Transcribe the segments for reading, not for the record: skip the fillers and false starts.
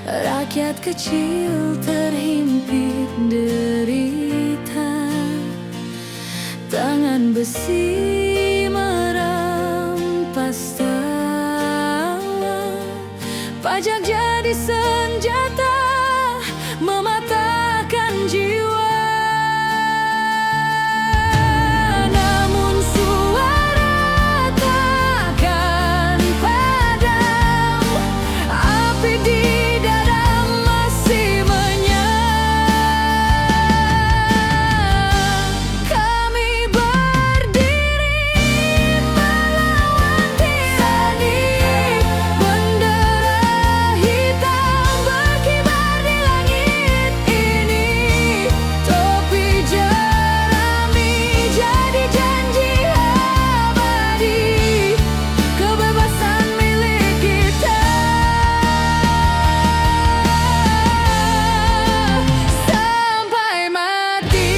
Rakyat kecil terhimpit derita, tangan besi merampas tawa. Pajak jadi senjata mematahkan jiwa. Namun suara takkan padam, api di dada masih menyala. Kami berdiri melawan tirani, bendera hitam berkibar di langit ini. Topi jerami jadi janji abadi, kebebasan milik kita sampai mati.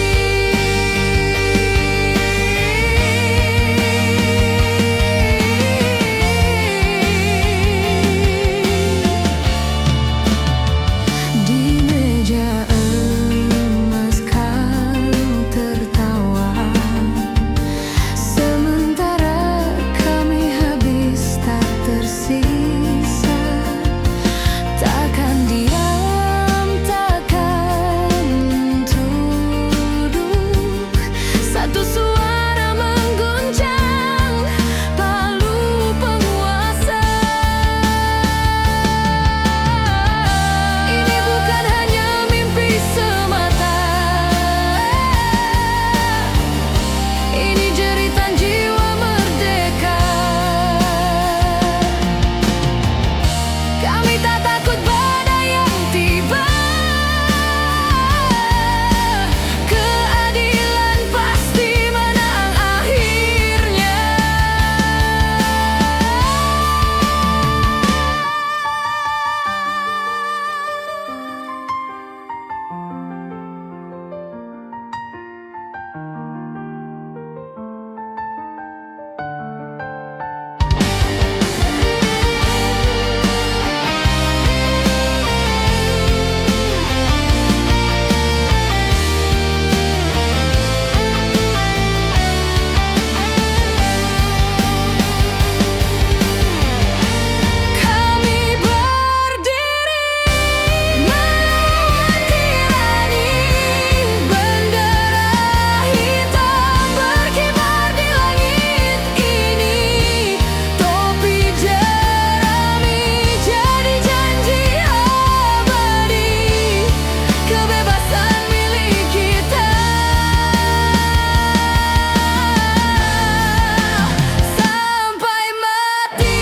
Di meja emas kau tertawa, sementara kami habis tak tersisa. Takkan diam, takkan tunduk. Satu suara mengguncang palu penguasa. Ini bukan hanya mimpi semata, ini jeritan jiwa merdeka. Kami tak takut badai yang tiba, keadilan pasti menang akhirnya. Kami berdiri melawan tirani, bendera hitam berkibar di langit ini. Topi jerami jadi janji abadi, kebebasan milik kita sampai mati.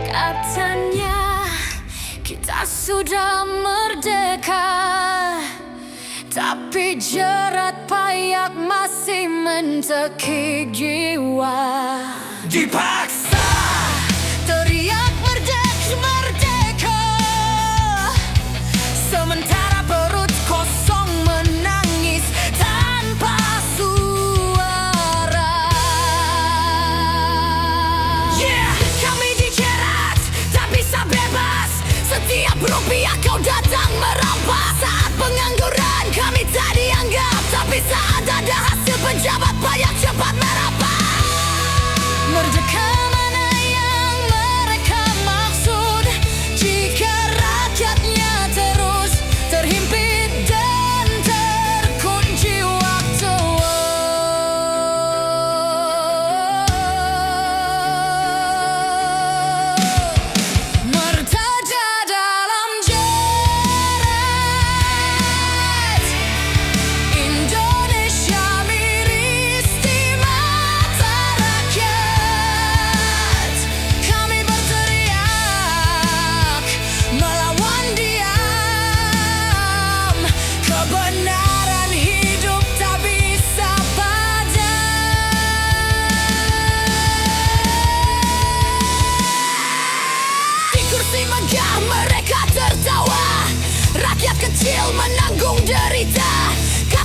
Katanya kita sudah merdeka, tapi jerat pajak masih mentekik jiwa. Dipaksa teriak merdeka, merdeka, sementara perut kosong menangis tanpa suara. Kami dijerat, tak bisa bebas. Setiap rupiah kau datang merampas. Saat pengangguran kami tak dianggap, tapi saat ada hasil pejabat pajak cepat merapat. Merdeka mana yang mereka maksud, jika rakyatnya terus terhimpit dan terkunci waktu. Merdeka dalam jerat, Indonesia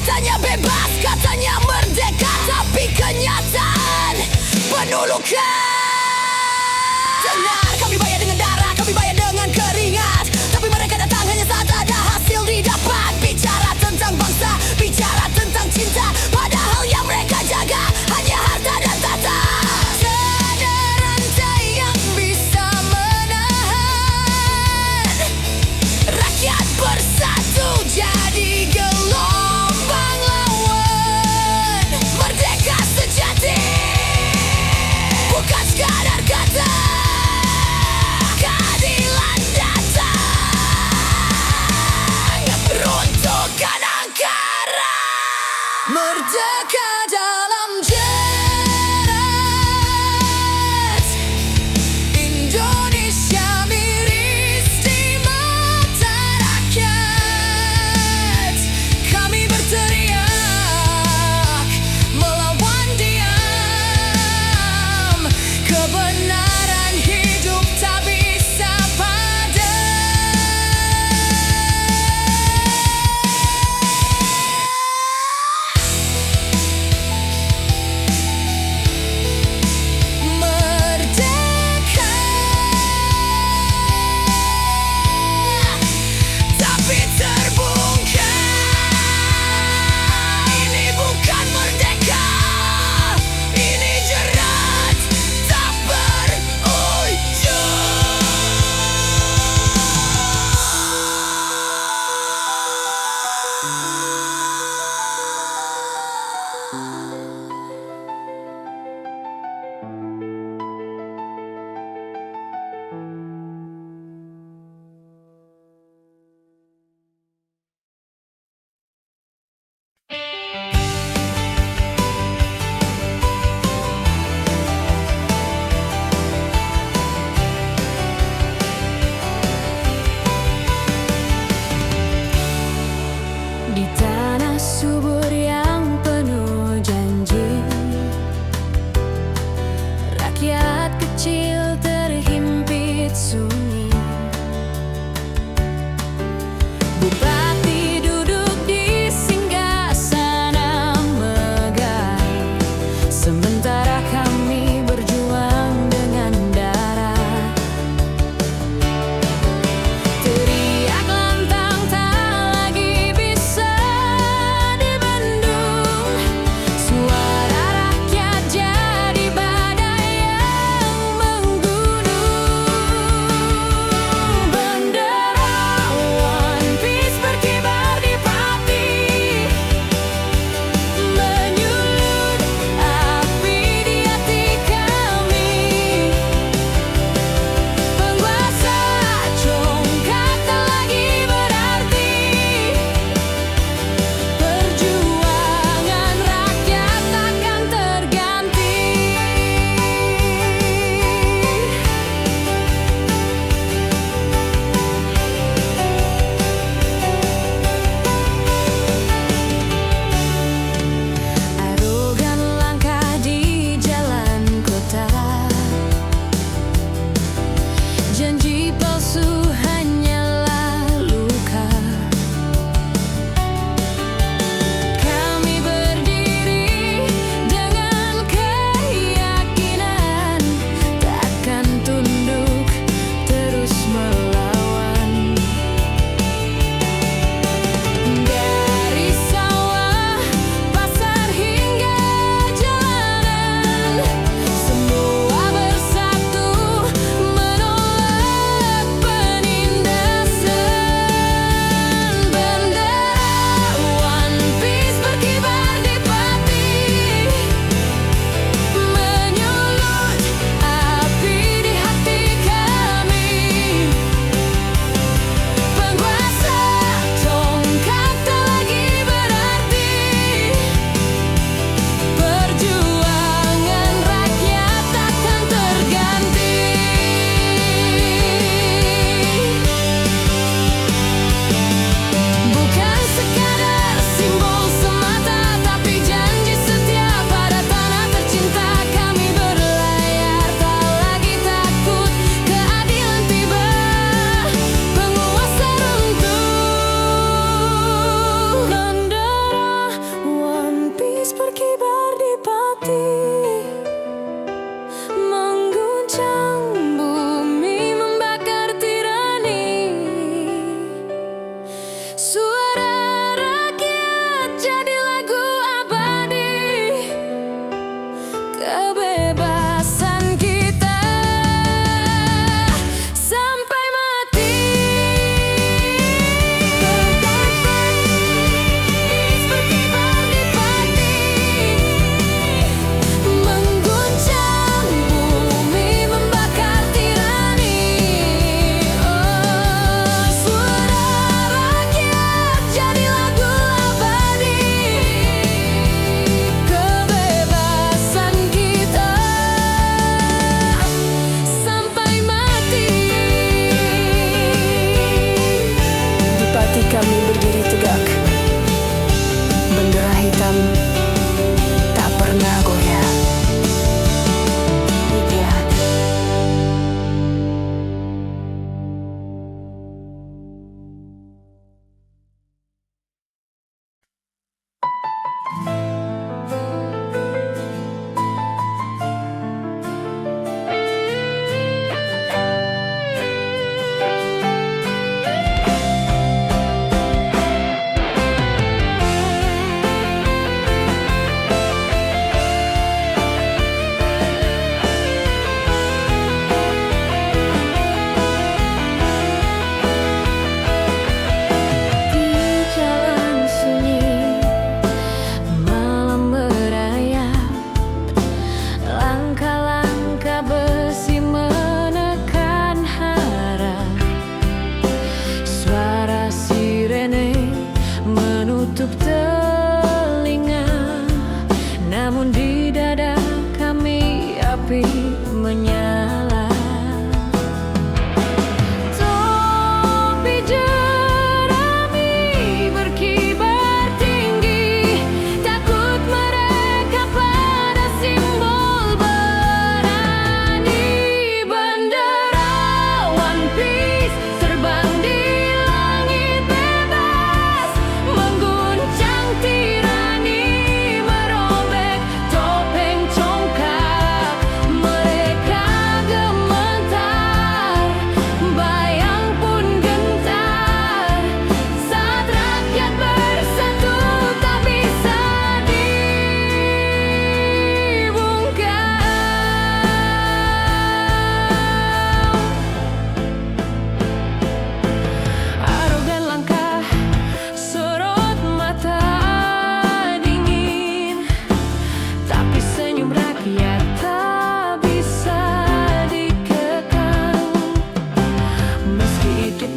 Katanya bebas, katanya merdeka, tapi kenyataan penuh luka. Dengar, kami bayar dengan darah, kami bayar dengan keringat, tapi mereka datang hanya saat ada hasil didapat. Bicara tentang bangsa, bicara tentang cinta, padahal yang mereka jaga hanya harta dan tahta. Tiada rantai yang bisa menahan rakyat bersatu jadi gelombang lawan. Merdeka sejati bukan sekadar kata, keadilan datang, runtuhkan angkara. Merdeka dalam jerat, Indonesia miris di mata rakyat. Kami berteriak melawan diam, kebenaran hidup tak bisa padam. ateis berkibar di pati, mengguncang bumi, membakar tirani. Suara rakyat jadi lagu abadi, kebebasan kita sampai mati. Ateis berkibar di pati, mengguncang bumi, membakar tirani. Oh, suara rakyat jadi lagu abadi, kebebasan kita sampai mati. Di pati kami berdiri tegak, bendera hitam tak pernah goyah. Hikayat. Di jalan sunyi, malam merayap, langkah-langkah besi menekan harap. Suara sirene menutup telinga, namun di dada kami api menyala. Topi jerami berkibar tinggi, takut mereka pada simbol berani. Bendera One Piece terbang di langit bebas, mengguncang tirani, merobek topeng congkak. Mereka gemetar, bayang pun gentar, saat rakyat bersatu tak bisa dibungkam. Arogan langkah, sorot mata dingin, tapi senyum rakyat tak bisa dikekang. Meski itu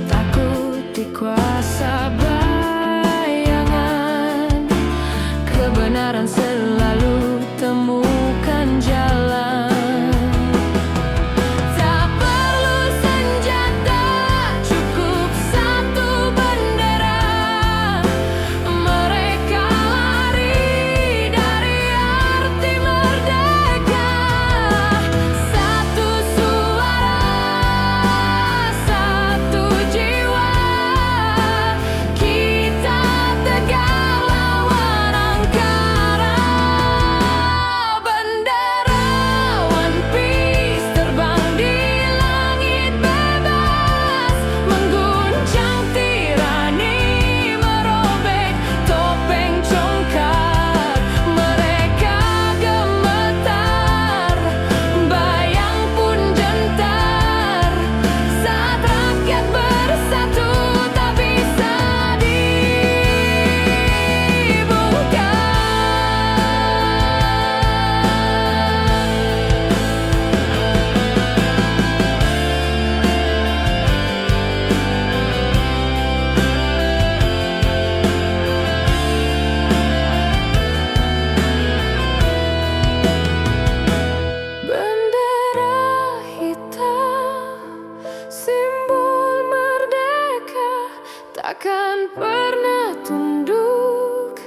takut dikuasa bayangan, kebenaran selalu temukan jalan. Tak perlu senjata, cukup satu bendera. Mereka lari dari arti merdeka. Satu suara, satu jiwa, kita tegak lawan angkara. Bendera One Piece terbang di langit bebas, mengguncang tirani, merobek topeng congkak. Mereka gemetar, bayang pun gentar, saat rakyat bersatu tak bisa dibungkam. Bendera hitam, simbol merdeka, takkan pernah tunduk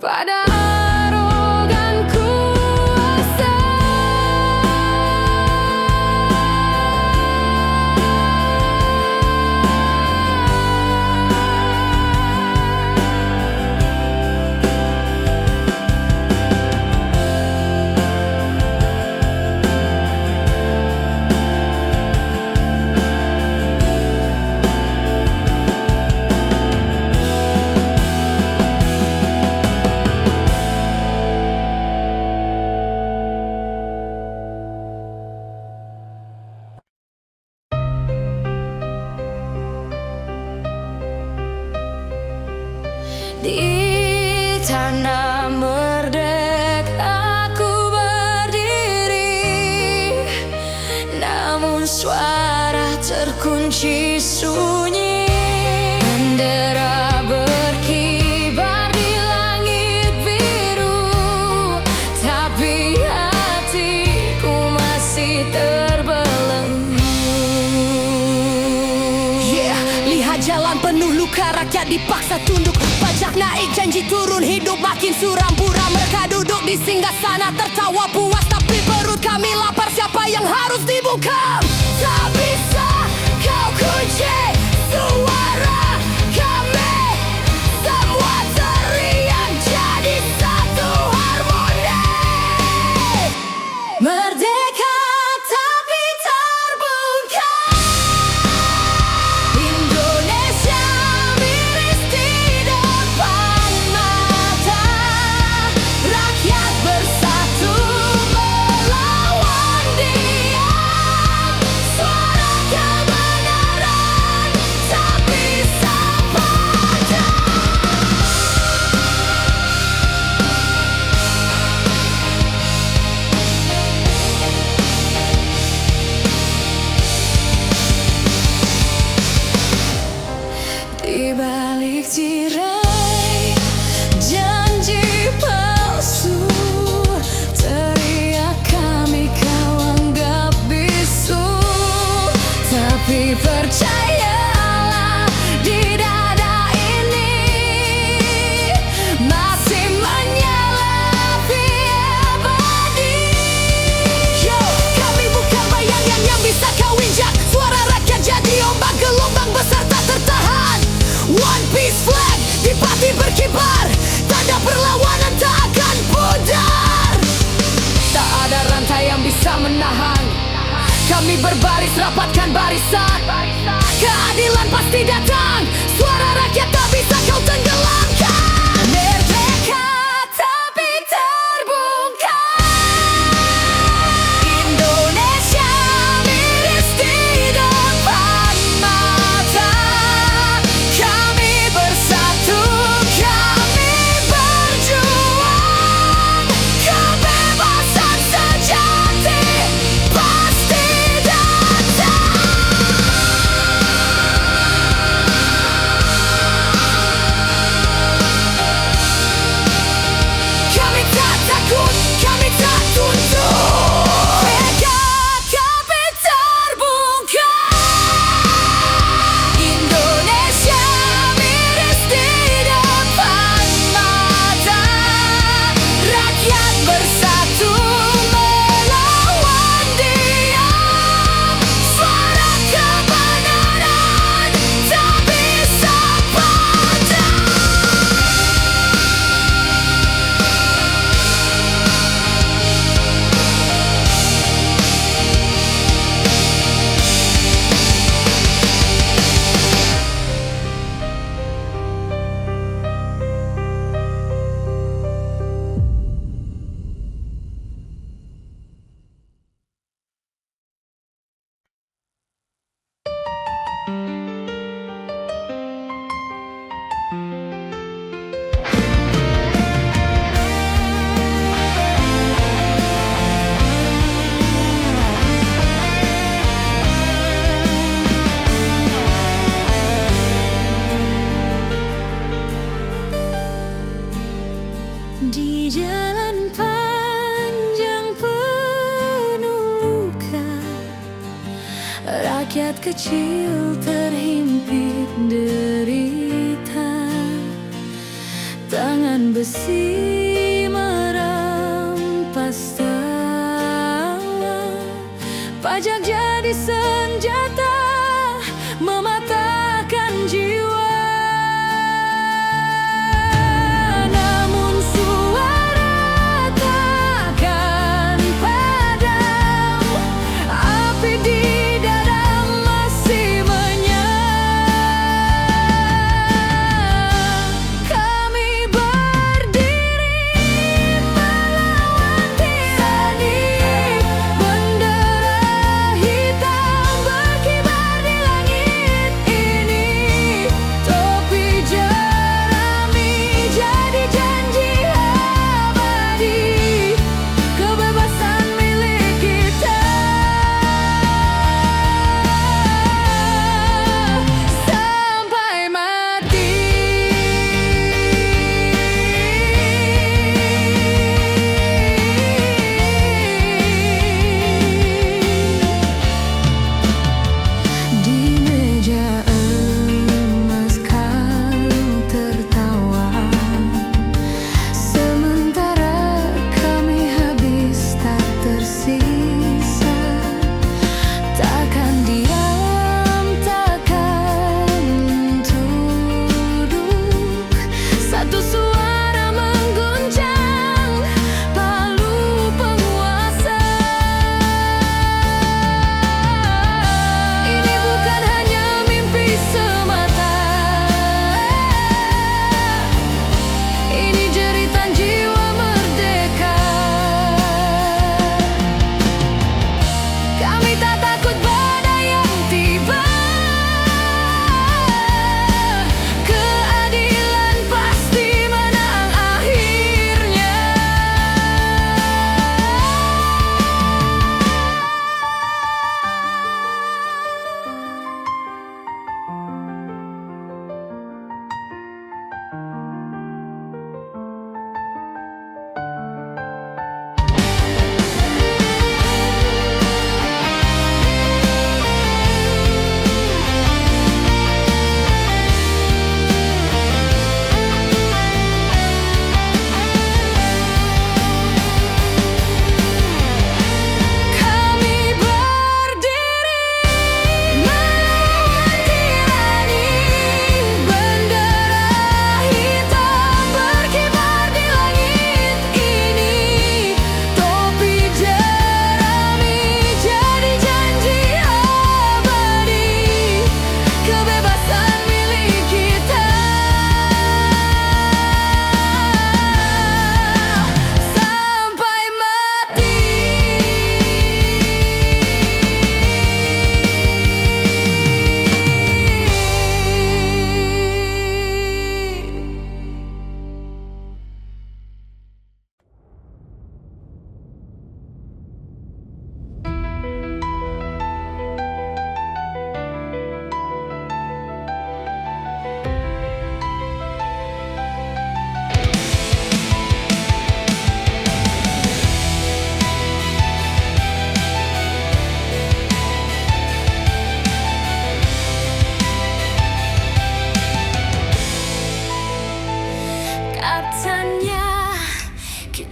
pada arogan kuasa. Suara terkunci sunyi, bendera berkibar di langit biru, tapi hatiku masih terbelenggu. Lihat jalan penuh luka, rakyat dipaksa tunduk, pajak naik, janji turun, hidup makin suram buram. Mereka duduk di singgasana tertawa puas, tapi perut kami lapar. Siapa yang harus dibuka? Tak bisa kau kunci suara kami, semua teriak jadi satu harmoni. Merdeka tapi terbungkam, Indonesia miris di depan mata. Rakyat bersatu melawan diam, suara kebenaran tak bisa padam. Di balik tirai janji palsu, teriak kami kau anggap bisu, tapi percayalah di dada ini masih menyala api abadi. Yo, kami bukan bayangan yang bisa kau injak, suara rakyat jadi ombak gelombang besar tak tertahan. One Piece flag di pati berkibar, tanda perlawanan tak akan pudar. Tak ada rantai yang bisa menahan kami, berbaris rapatkan barisan. Keadilan pasti datang, suara rakyat tak bisa kau tenggelamkan. Merdeka tapi terbungkam, Indonesia miris di depan mata. Kami bersatu, kami berjuang, kebebasan sejati pasti datang. Kami tak takut, kami tak tunduk. Merdeka tapi terbungkam, Indonesia miris di depan mata. Rakyat bersatu melawan diam, suara kebenaran tak bisa padam. Di jalan panjang penuh luka, rakyat kecil terhimpit derita. Tangan besi merampas tawa, pajak jadi senjata mematahkan jiwa. Namun suara takkan padam, api di dada masih menyala. Kami berdiri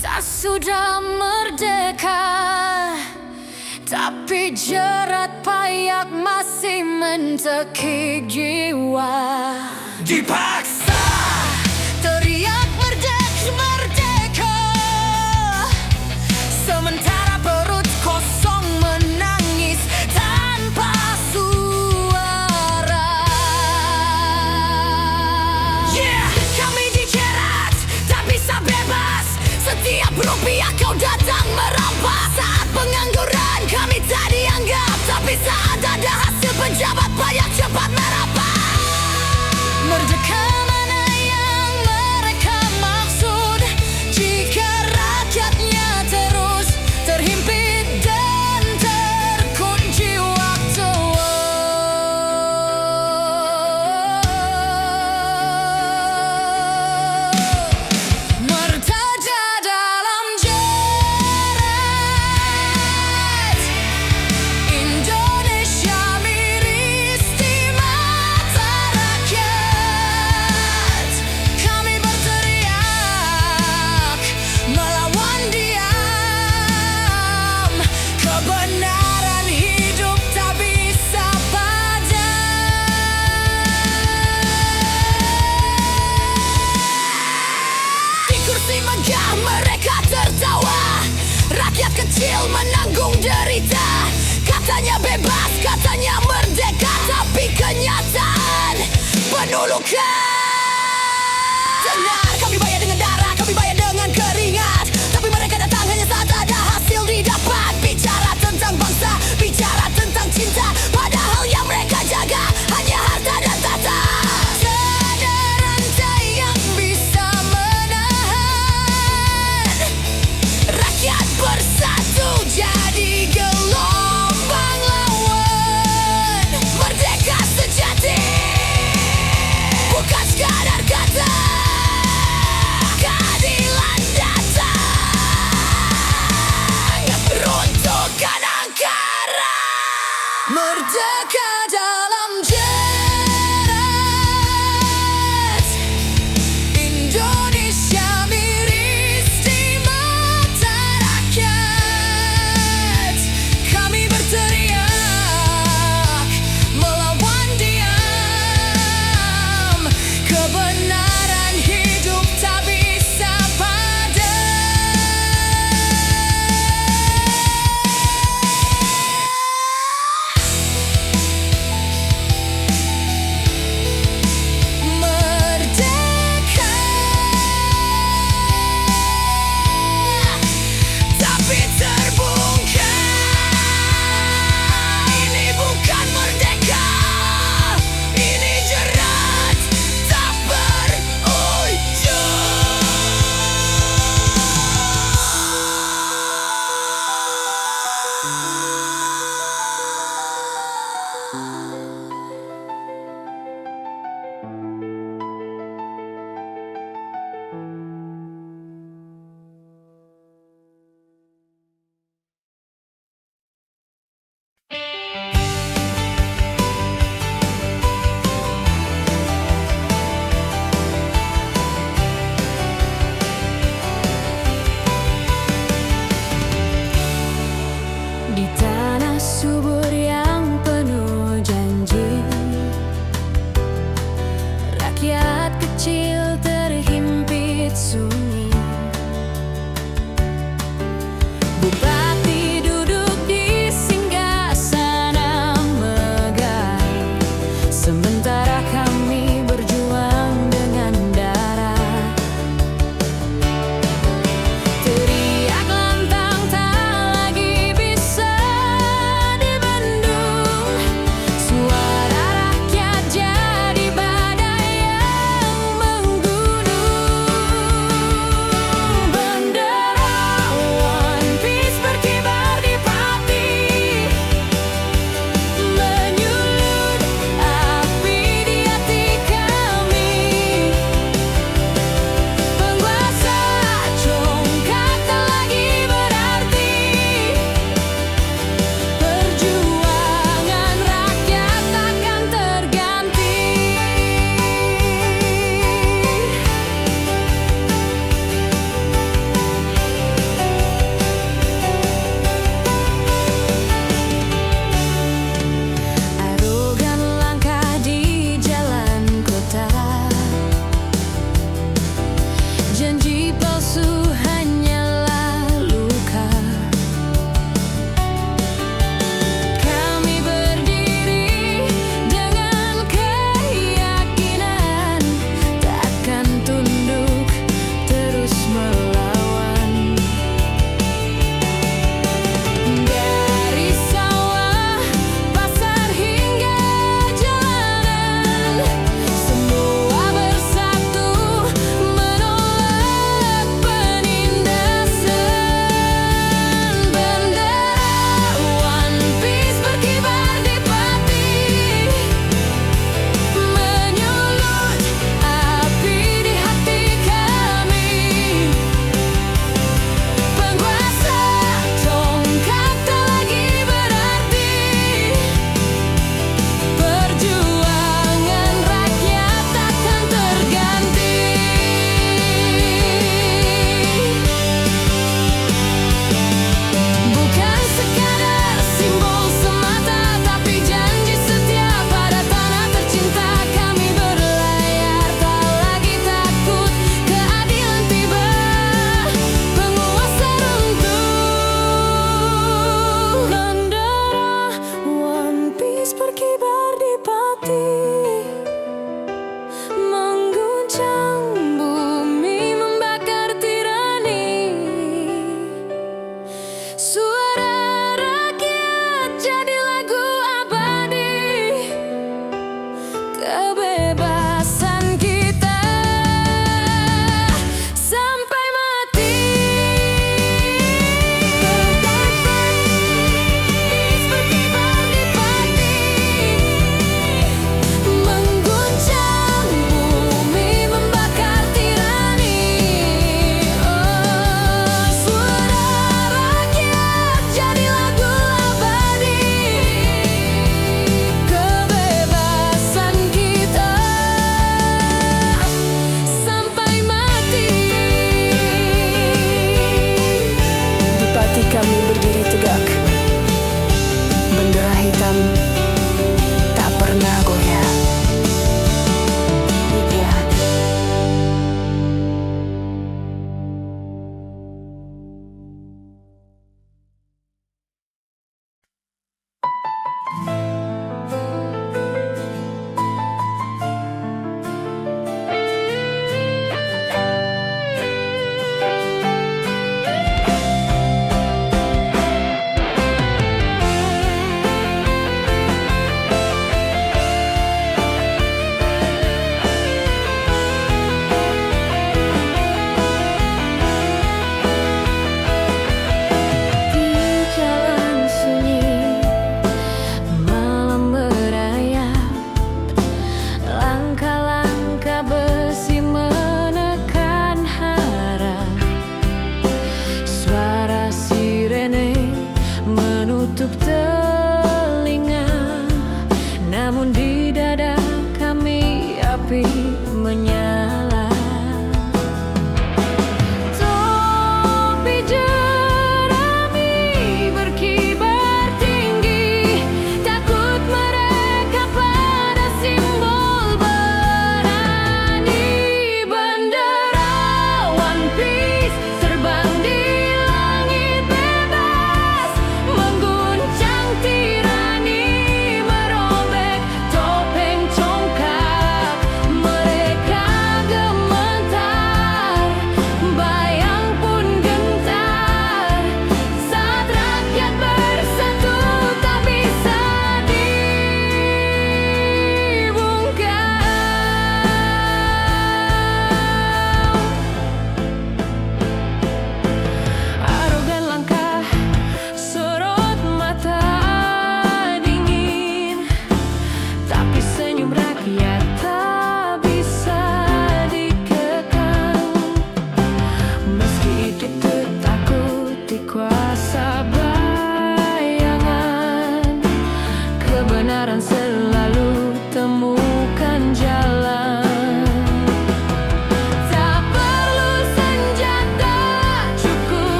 Kita sudah merdeka, tapi jerat payah masih mentekik jiwa. Dipaksa teriak merdeka, sementara perut kosong menangis tanpa suara. Yeah! Kami dijerat, tak bisa bebas. Setiap rupiah kau datang merampas. Saat pengangguran kami tak dianggap, tapi saat ada hasil pejabat pajak cepat merapat. Merdeka mana yang mereka maksud jika rakyatnya terus terhimpit dan terkunci waktu. Merdeka dalam jerat, Indonesia miris di mata rakyat. Kami berteriak melawan diam, kebenaran hidup tak bisa padam. Di kursi megah mereka tertawa, rakyat kecil menanggung derita. Katanya bebas, katanya merdeka, tapi kenyataan penuh luka. Dengar, kami bayar dengan darah, kami bayar dengan keringat, tapi mereka datang hanya saat ada hasil didapat. Bicara tentang bangsa, bicara tentang cinta, padahal yang mereka jaga hanya harta dan tahta. Tiada rantai yang bisa menahan rakyat bersatu jadi gelombang lawan. Merdeka sejati bukan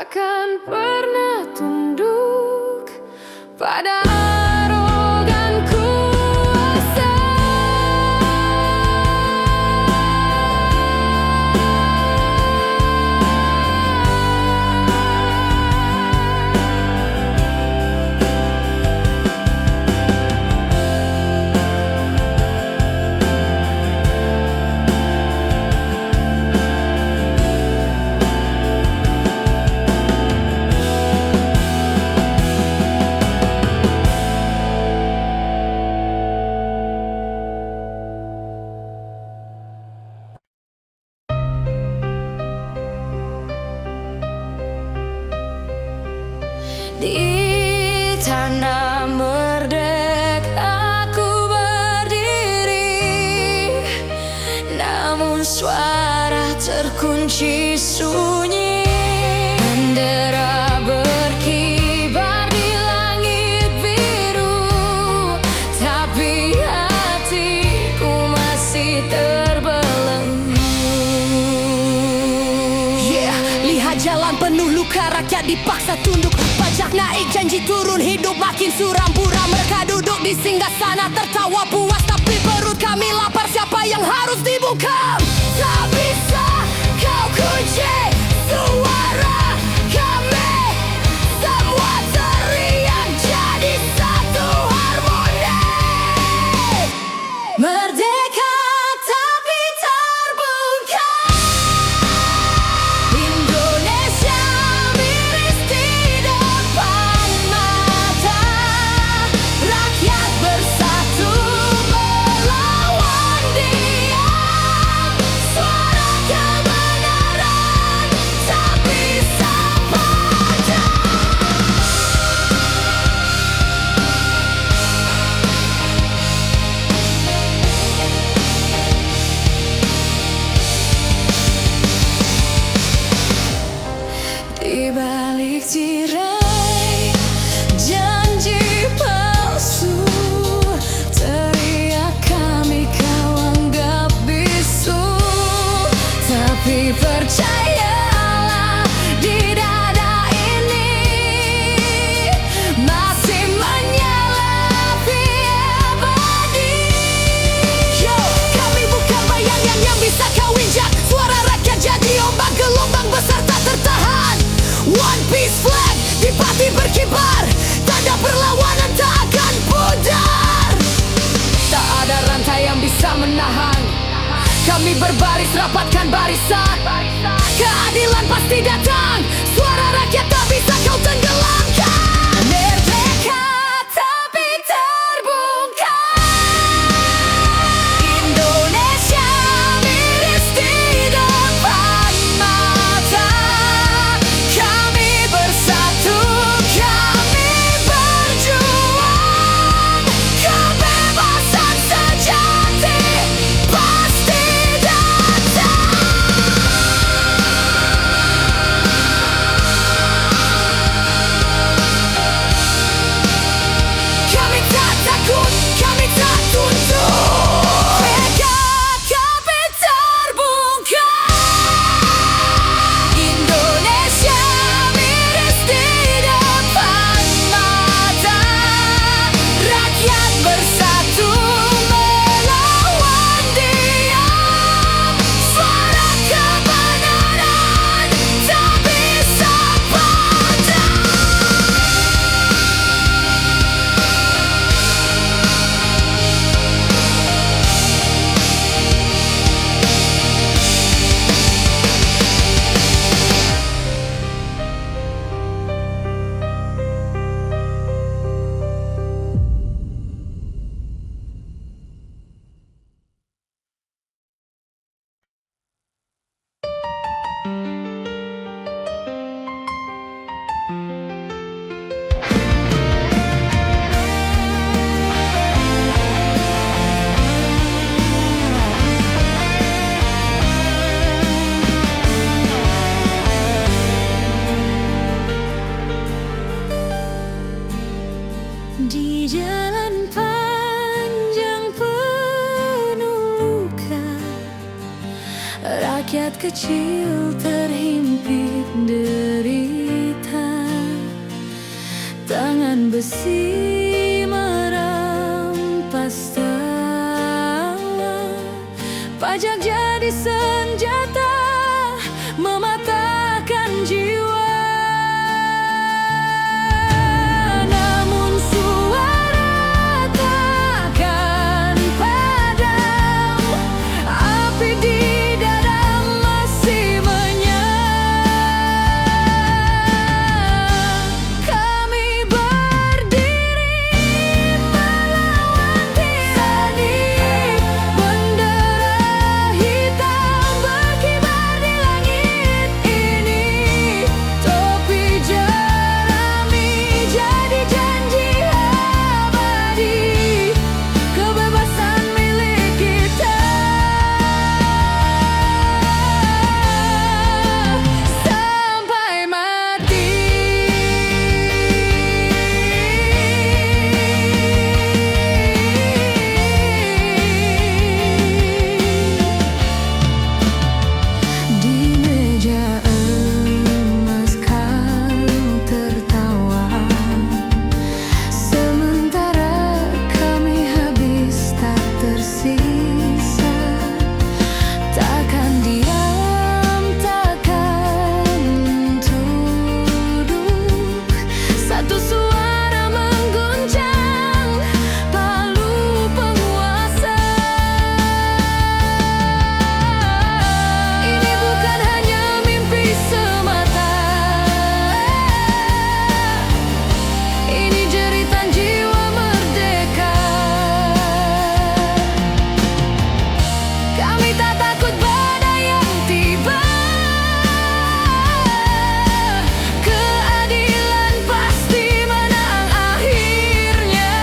takkan pernah tunduk pada arogan kuasa. Di tanah merdeka aku berdiri, namun suara terkunci sunyi. Bendera berkibar di langit biru, tapi hatiku masih terbelenggu. Lihat jalan penuh luka, rakyat dipaksa tunduk. Pajak naik, janji turun, hidup makin suram buram. Mereka duduk di singgasana tertawa puas, tapi perut kami lapar. Siapa yang harus dibungkam? Tak bisa kau kunci suara kami. Semua teriak jadi satu harmoni. Merdeka tapi terbungkam. Indonesia miris di depan mata. Rakyat bersatu melawan dia. Suara kebenaran tak bisa padam. Di balik tirai janji palsu, teriak kami kau anggap bisu. Tapi percayalah, di dada ini masih menyala api abadi. Yo, kami bukan bayangan yang bisa kau injak. Suara rakyat jadi ombak, gelombang besar tak tertahan. One Piece flag di pati berkibar, tanda perlawanan tak akan pudar. Tak ada rantai yang bisa menahan. Kami berbaris, rapatkan barisan. Keadilan pasti datang. Suara rakyat tak bisa kau tenggelamkan. Merdeka tapi terbungkam. Indonesia miris di depan mata. Kami bersatu, kami berjuang. Kebebasan sejati pasti datang. Kami tak takut, kami tak tunduk. Merdeka tapi terbungkam. Indonesia miris di depan mata. Rakyat bersatu melawan dia. Suara kebenaran tak bisa padam. Di jalan panjang penuh luka, rakyat kecil terhimpit derita. jiwa. Namun suara takkan padam, api di dada masih menyala. Kami berdiri melawan tirani, bendera hitam berkibar di langit ini. Topi jerami jadi janji abadi, kebebasan milik kita sampai mati. Di meja emas kau tertawa, sementara kami habis tak tersisa. Takkan diam, takkan tunduk. Satu suara mengguncang palu penguasa. Ini bukan hanya mimpi semata, ini jeritan jiwa merdeka. Kami tak takut badai yang tiba, keadilan pasti menang akhirnya.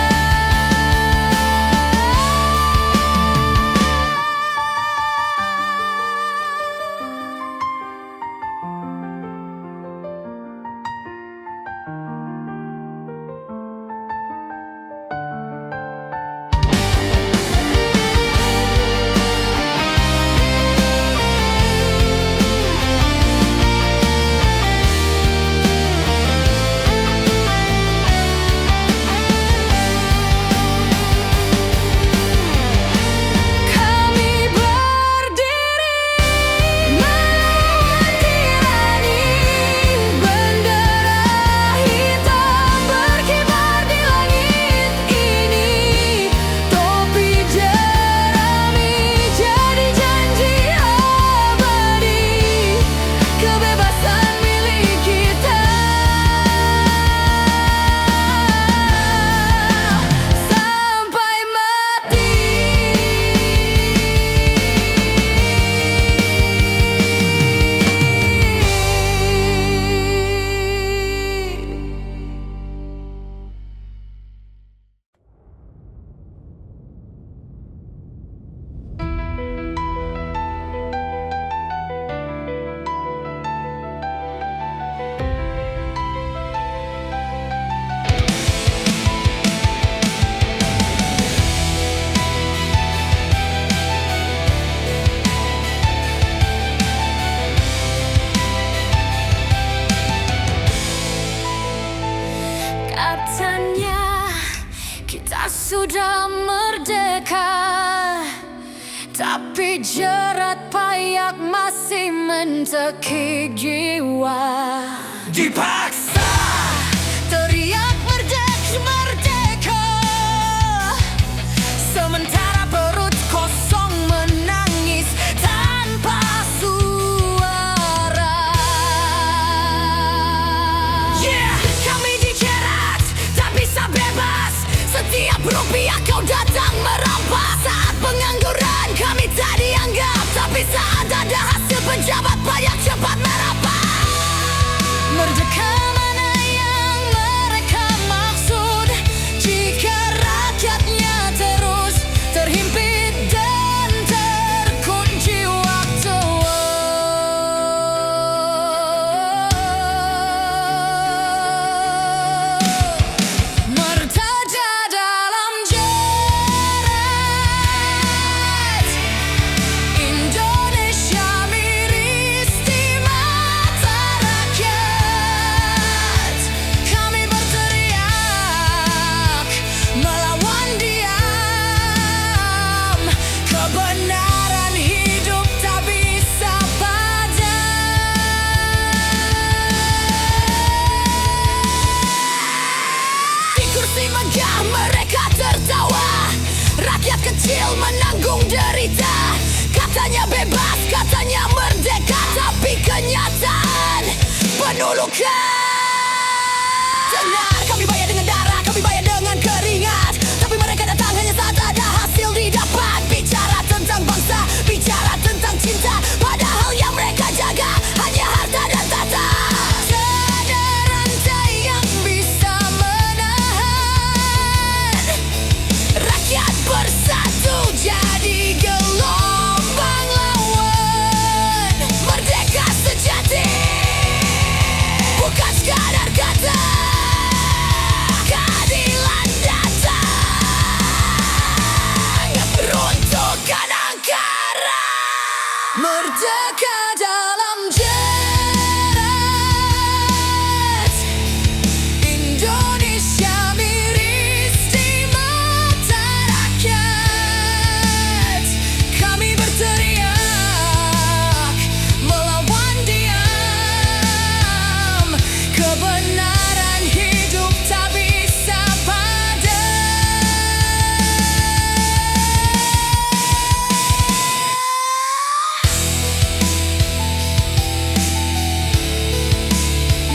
Kami berdiri melawan tirani, bendera hitam berkibar di langit ini. Topi jerami jadi janji abadi, kebebasan milik kita sampai mati. Katanya kita sudah merdeka, tapi jerat payah masih mencekik jiwa. Dipaksa Teriak merdeka, merdeka, sementara perut kosong menangis tanpa suara. Yeah. Kami dijerat, tak bisa bebas. Setiap rupiah kau datang merampas. Saat pengangguran kami tak dianggap, tapi saat ada hasil pejabat pajak cepat merapat. Merdeka mana yang mereka maksud, jika rakyatnya terus terhimpit dan terkunci waktu. Mertaja dalam jerat, Indonesia miris di mata. menanggung derita. Katanya bebas, katanya merdeka, tapi kenyataan penuh luka. Dengar, kami bayar dengan darah, kami bayar dengan keringat, tapi mereka datang hanya saat ada hasil didapat. Bicara tentang bangsa, bicara tentang cinta, padahal yang mereka jaga hanya harta dan tata. Tiada rantai yang bisa menahan Rakyat bersatu jadi gelombang lawan. Merdeka sejati bukan sekadar kata. Keadilan datang, runtuhkan angkara. Merdeka dalam jerat. Indonesia miris di mata rakyat. Kami berteriak melawan diam. Kebenaran hidup tak bisa padam.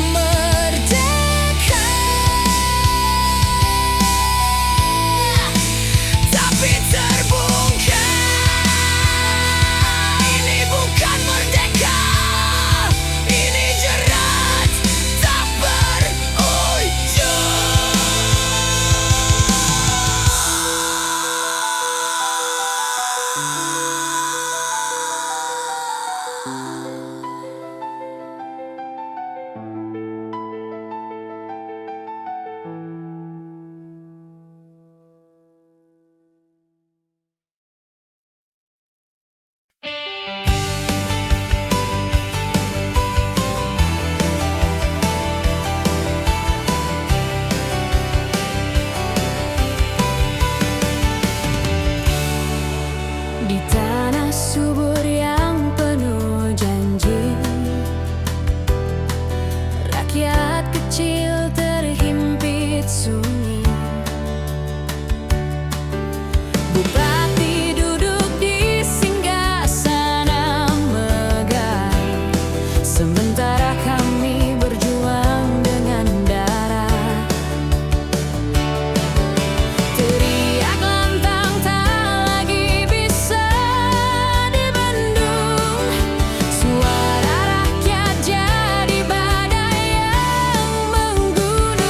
Merdeka, Tapi terbungkam. Ini bukan merdeka, ini jerat tak berujung. di tanah subur yang penuh janji, rakyat kecil terhimpit sunyi. Bupati duduk di singgasana megah, sementara kami berjuang dengan darah. Teriak lantang tak lagi bisa dibendung. Suara rakyat jadi badai yang menggunung.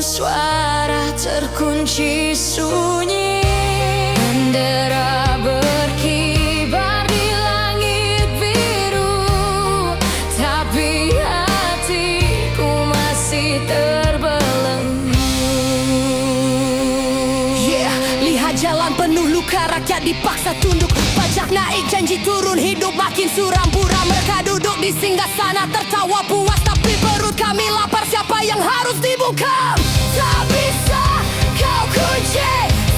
suara terkunci sunyi. Bendera berkibar di langit biru, tapi hatiku masih terbelenggu. Yeah, lihat jalan penuh luka, rakyat dipaksa tunduk. Pajak naik, janji turun, hidup makin suram buram. Mereka duduk di singgasana tertawa puas, tapi perut kami lapar. Siapa yang harus dibuka? Tak bisa kau kunci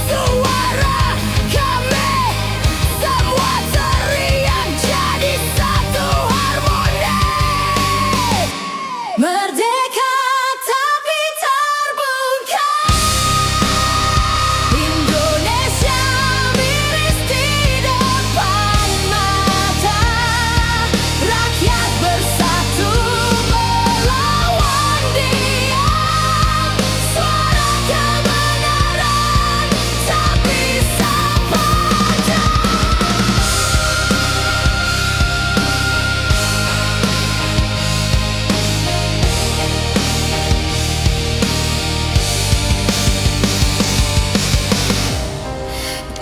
suara kami. Semua teriak jadi satu harmoni. Merdeka tapi terbungkam. Indonesia miris di depan mata. Rakyat bersatu melawan dia. Suara kebenaran tak bisa padam.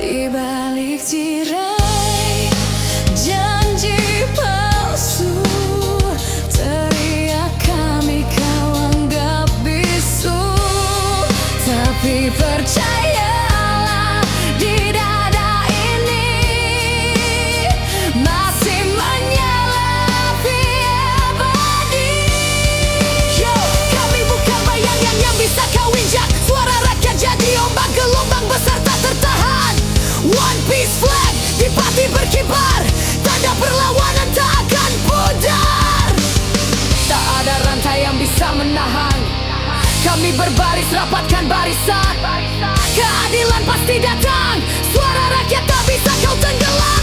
Di balik tirai janji palsu, teriak kami kau anggap bisu. Tapi percayalah, di dada ini masih menyala api abadi. Yo, kami bukan bayangan yang bisa kau injak. Suara rakyat jadi ombak, gelombang besar tak tertahan. One Piece flag di pati berkibar, tanda perlawanan tak akan pudar. Tak ada rantai yang bisa menahan. Kami berbaris, rapatkan barisan. Keadilan pasti datang. Suara rakyat tak bisa kau tenggelam.